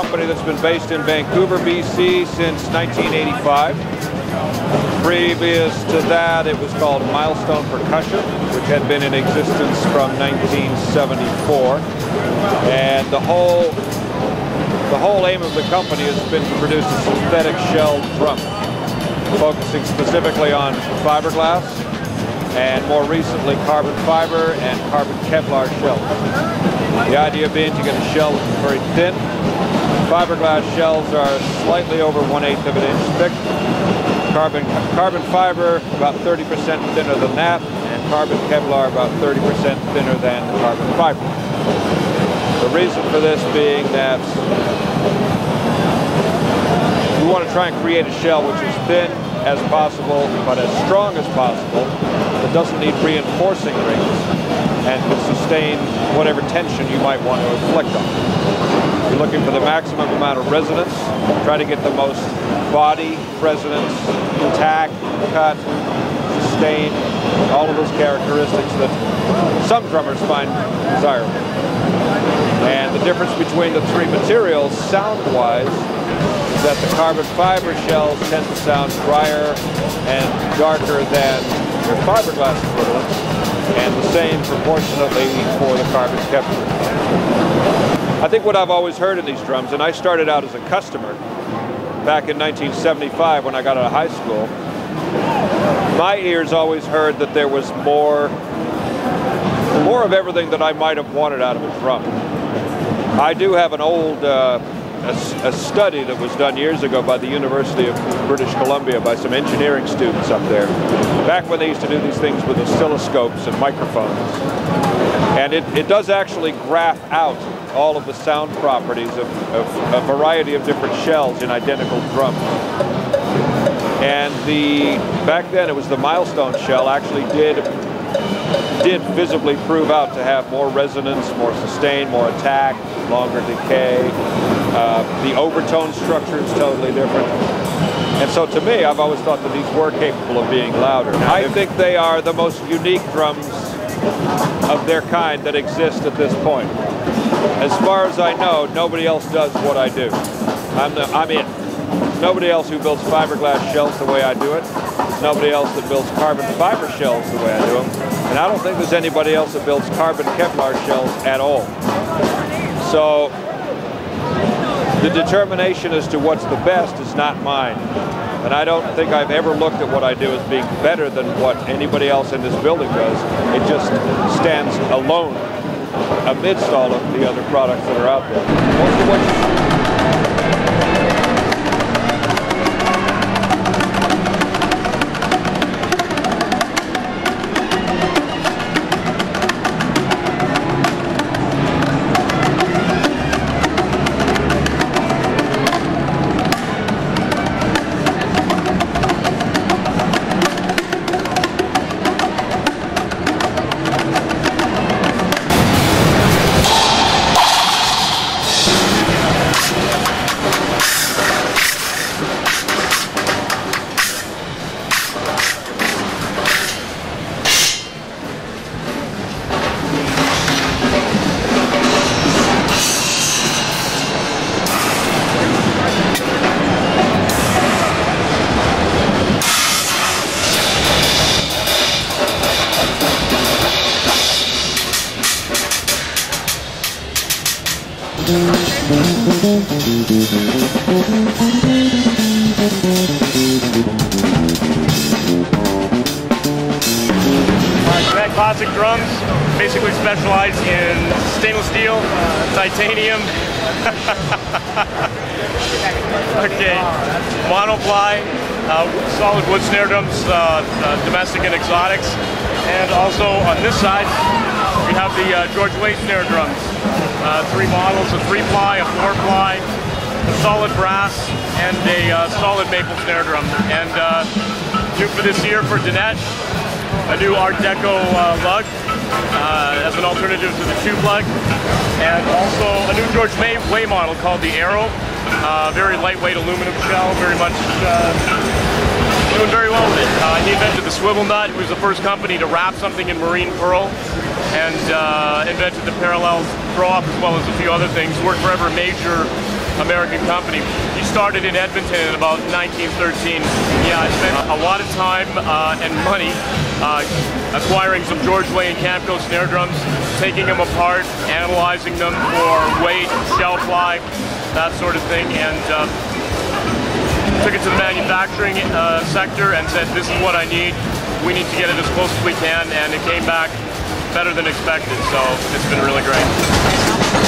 company that's been based in Vancouver, BC since 1985. Previous to that, it was called Milestone Percussion, which had been in existence from 1974. And the whole aim of the company has been to produce a synthetic shell drum, focusing specifically on fiberglass, and more recently carbon fiber and carbon Kevlar shells. The idea being to get a shell that's very thin. Fiberglass shells are slightly over 1/8 of an inch thick. Carbon fiber about 30% thinner than that, and carbon Kevlar about 30% thinner than the carbon fiber. The reason for this being that we want to try and create a shell which is thin as possible, but as strong as possible. It doesn't need reinforcing rings and can sustain whatever tension you might want to inflict on it. You're looking for the maximum amount of resonance, try to get the most body resonance, tack, cut, sustain, all of those characteristics that some drummers find desirable. And the difference between the three materials, sound-wise, is that the carbon fiber shells tend to sound drier and darker than their fiberglass equivalents, and the same proportionately for the carbon Kevlar. I think what I've always heard in these drums, and I started out as a customer back in 1975 when I got out of high school, my ears always heard that there was more of everything that I might have wanted out of a drum. I do have an old a study that was done years ago by the University of British Columbia by some engineering students up there, back when they used to do these things with oscilloscopes and microphones. And it does actually graph out all of the sound properties of a variety of different shells in identical drums. And back then it was the Milestone shell actually did visibly prove out to have more resonance, more sustain, more attack, longer decay. The overtone structure is totally different. And so to me, I've always thought that these were capable of being louder. I think they are the most unique drums of their kind that exist at this point. As far as I know, nobody else does what I do. I'm it. Nobody else who builds fiberglass shells the way I do it. Nobody else that builds carbon fiber shells the way I do them. And I don't think there's anybody else that builds carbon Kevlar shells at all. So the determination as to what's the best is not mine. And I don't think I've ever looked at what I do as being better than what anybody else in this building does. It just stands alone amidst all of the other products that are out there. Most of what Dunnett Classic Drums basically specialize in stainless steel, titanium, okay, monoply, solid wood snare drums, domestic and exotics, and also on this side we have the George Way snare drums. Three models, a 3-ply, a 4-ply, a solid brass, and a solid maple snare drum. And new for this year for Dunnett, a new Art Deco lug as an alternative to the tube lug, and also a new George Way model called the Arrow. Very lightweight aluminum shell, very much doing very well with it. He invented the swivel nut. He was the first company to wrap something in marine pearl, and invented the parallel throw-off as well as a few other things. Worked for every major American company. He started in Edmonton in about 1913. Yeah, I spent a lot of time and money acquiring some George Way and Camco snare drums, taking them apart, analyzing them for weight, shelf life, that sort of thing, and took it to the manufacturing sector and said, this is what I need. We need to get it as close as we can, and it came back better than expected, so it's been really great.